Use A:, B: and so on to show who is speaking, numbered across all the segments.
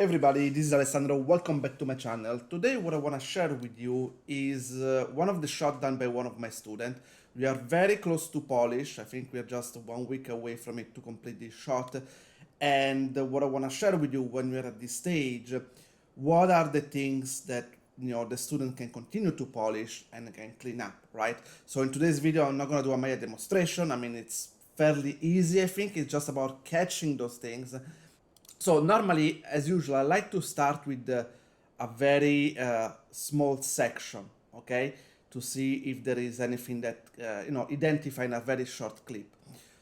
A: Everybody, this is Alessandro. Welcome back to my channel. Today, what I want to share with you is one of the shot done by one of my students. We are very close to polish. I think we are just 1 week away from it to complete this shot. And what I want to share with you when we're at this stage, what are the things that the student can continue to polish and can clean up, right? So in today's video, I'm not going to do a Maya demonstration. I mean, it's fairly easy. I think it's just about catching those things. So normally, as usual, I like to start with a very small section, okay, to see if there is anything that, identify in a very short clip.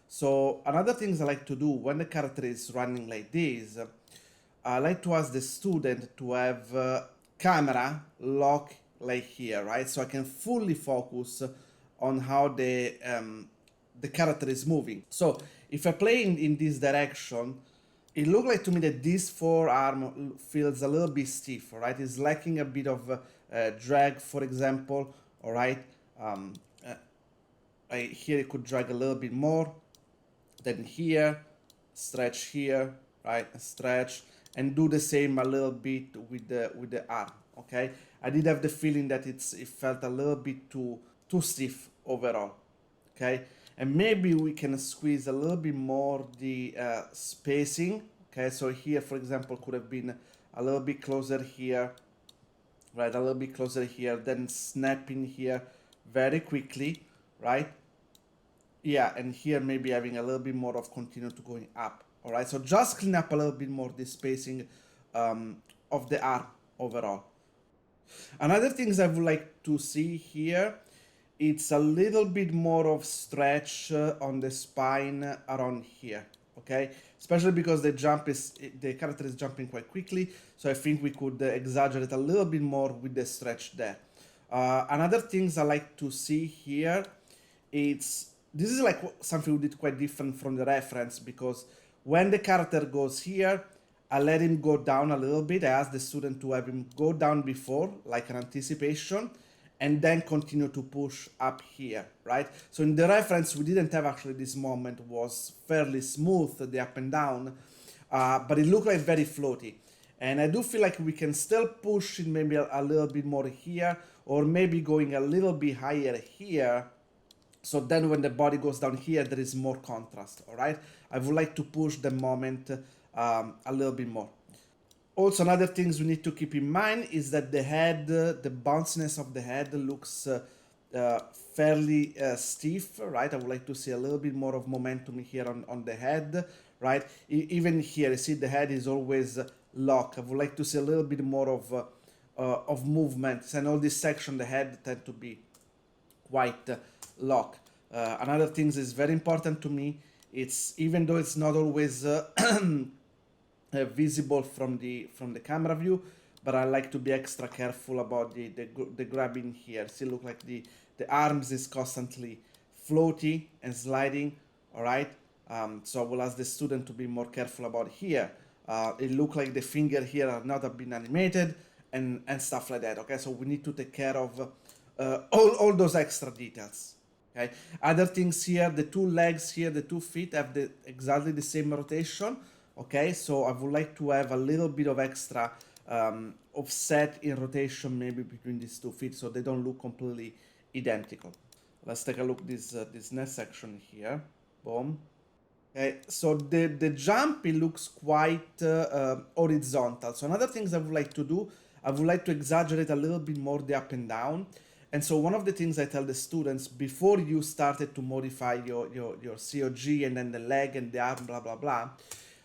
A: So another things I like to do when the character is running like this, I like to ask the student to have camera lock like here, right? So I can fully focus on how the character is moving. So if I play in this direction, it looked like to me that this forearm feels a little bit stiff, all right? It's lacking a bit of drag, for example, all right? Here it could drag a little bit more. Then here, stretch here, right? Stretch, and do the same a little bit with the arm, okay? I did have the feeling that it felt a little bit too stiff overall, okay? And maybe we can squeeze a little bit more the spacing, okay? So here, for example, could have been a little bit closer here, right? A little bit closer here, then snapping here very quickly, right? Yeah, and here maybe having a little bit more of continue to going up, all right? So just clean up a little bit more the spacing of the arm overall. Another things I would like to see here, it's a little bit more of stretch on the spine around here, okay? Especially because the character is jumping quite quickly, so I think we could exaggerate a little bit more with the stretch there. Another things I like to see here, this is like something we did quite different from the reference, because when the character goes here, I let him go down a little bit. I asked the student to have him go down before, like an anticipation, and then continue to push up here, right? So in the reference, we didn't have actually this moment, was fairly smooth, the up and down, but it looked like very floaty. And I do feel like we can still push it maybe a little bit more here, or maybe going a little bit higher here. So then when the body goes down here, there is more contrast, all right? I would like to push the moment a little bit more. Also, another things we need to keep in mind is that the head, the bounciness of the head looks fairly stiff, right? I would like to see a little bit more of momentum here on the head, right? Even here, you see the head is always locked. I would like to see a little bit more of movement. And all this section, the head tend to be quite locked. Another thing is very important to me. It's even though it's not always visible from the camera view, but I like to be extra careful about the grabbing here. See, look like the arms is constantly floaty and sliding, all right? So I will ask the student to be more careful about here. It look like the finger here are not been animated and stuff like that, okay? So we need to take care of all those extra details. Okay. Other things here, the two legs here, the 2 feet have exactly the same rotation. Okay, so I would like to have a little bit of extra offset in rotation maybe between these 2 feet, so they don't look completely identical. Let's take a look this next section here. Boom. Okay, so the jump, it looks quite horizontal. So another things I would like to do, I would like to exaggerate a little bit more the up and down. And so one of the things I tell the students before you started to modify your COG and then the leg and the arm, blah, blah, blah,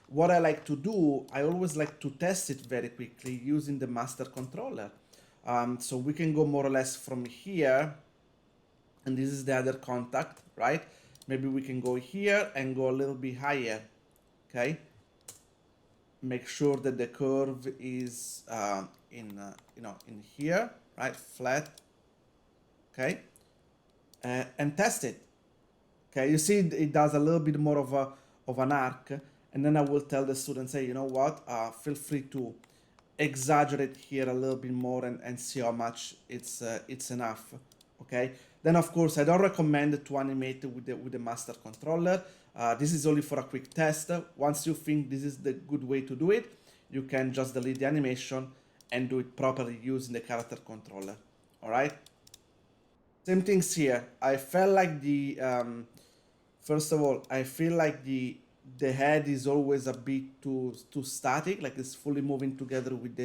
A: what I like to do, I always like to test it very quickly using the master controller. So we can go more or less from here, and this is the other contact, right? Maybe we can go here and go a little bit higher, okay? Make sure that the curve is in here, right? Flat. Okay, and test it. Okay, you see it does a little bit more of an arc, and then I will tell the students, say, you know what, feel free to exaggerate here a little bit more and see how much it's enough. Okay, then of course I don't recommend to animate with the master controller. This is only for a quick test. Once you think this is the good way to do it, you can just delete the animation and do it properly using the character controller. All right. Same things here. I felt like the first of all, I feel like the head is always a bit too static, like it's fully moving together with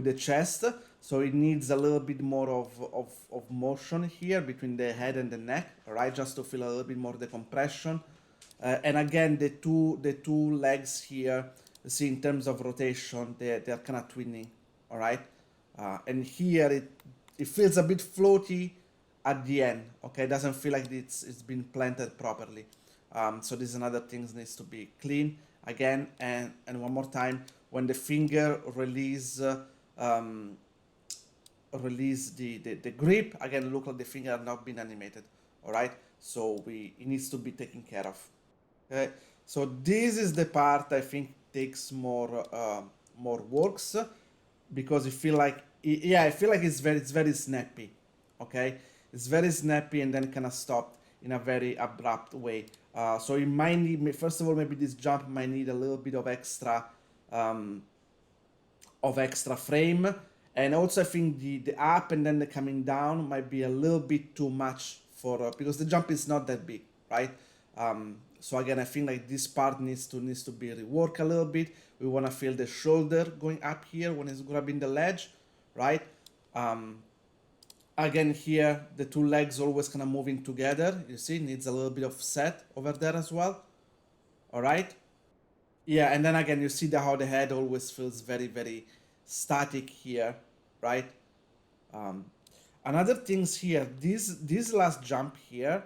A: the chest. So it needs a little bit more of motion here between the head and the neck, right? Just to feel a little bit more the compression. And again, the two legs here, see in terms of rotation, they're kind of twinning, all right? And here it feels a bit floaty at the end, okay? It doesn't feel like it's been planted properly. So this is another thing that needs to be clean again, and one more time, when the finger release the grip, again, look like the finger have not been animated, all right? So it needs to be taken care of. Okay, so this is the part I think takes more works, because you feel like yeah, I feel like it's very snappy. Okay, it's very snappy and then kind of stopped in a very abrupt way. So it might need, first of all, maybe this jump might need a little bit um, of extra frame, and also I think the up and then the coming down might be a little bit too much for because the jump is not that big, right? So again, I think like this part needs to be reworked a little bit. We want to feel the shoulder going up here when it's grabbing the ledge, right? Again, here the two legs always kind of moving together. You see, needs a little bit of set over there as well. All right. Yeah, and then again, you see how the head always feels very static here, right? Um, Another things here, this last jump here,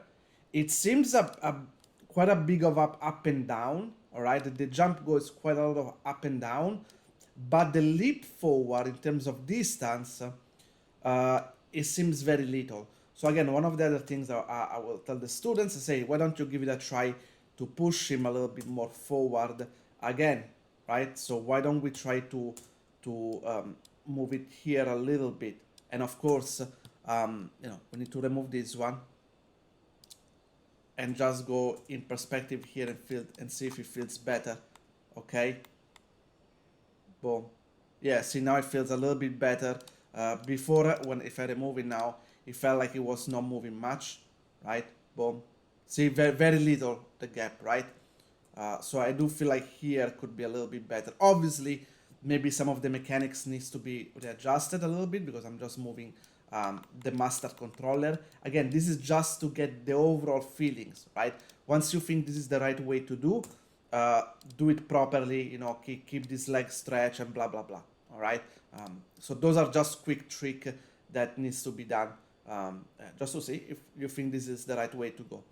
A: it seems a quite a big of up and down. All right, the jump goes quite a lot of up and down, but the leap forward in terms of distance, it seems very little. So again, one of the other things I will tell the students is say, why don't you give it a try to push him a little bit more forward again, right? So why don't we try to move it here a little bit? And of course, we need to remove this one and just go in perspective here and feel and see if it feels better. Okay. Boom. Yeah, see now it feels a little bit better. Before, when if I remove it now, it felt like it was not moving much, right? Boom. See, very little the gap, right? So I do feel like here could be a little bit better. Obviously, maybe some of the mechanics needs to be readjusted a little bit because I'm just moving the master controller. Again, this is just to get the overall feelings, right? Once you think this is the right way to do it properly, keep this leg stretch and blah, blah, blah, all right? So those are just quick trick that needs to be done just to see if you think this is the right way to go.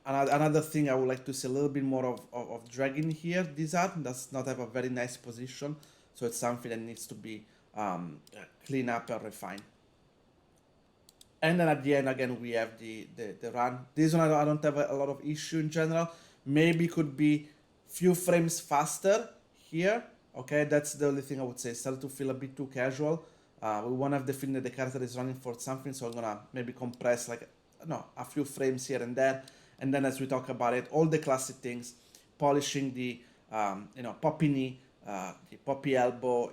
A: Another thing I would like to see a little bit more of dragging here. This art does not have a very nice position, so it's something that needs to be cleaned up and refined. And then at the end, again, we have the run. This one I don't have a lot of issue in general. Maybe could be few frames faster here. Okay, that's the only thing I would say. Started to feel a bit too casual. We want to have the feeling that the character is running for something, so I'm gonna maybe compress like a few frames here and there. And then as we talk about it, all the classic things, polishing the poppy knee, the poppy elbow,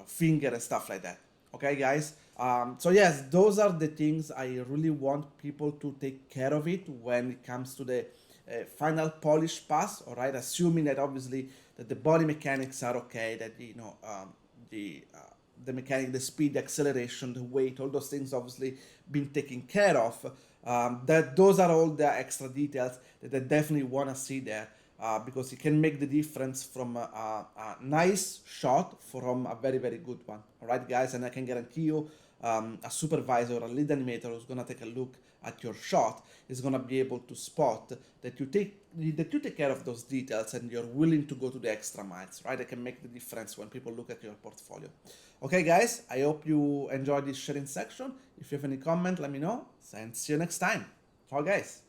A: finger and stuff like that. Okay, guys. So yes, those are the things I really want people to take care of it when it comes to the final polish pass. All right, assuming that obviously that the body mechanics are okay, that the mechanic, the speed, the acceleration, the weight, all those things obviously been taken care of. That those are all the extra details that I definitely want to see there, because it can make the difference from a nice shot from a very good one. All right, guys, and I can guarantee you, a supervisor or a lead animator who's gonna take a look at your shot is gonna be able to spot that you take care of those details and you're willing to go to the extra miles, right? It can make the difference when people look at your portfolio. Okay, guys, I hope you enjoyed this sharing section. If you have any comment, let me know. And see you next time. Ciao, guys.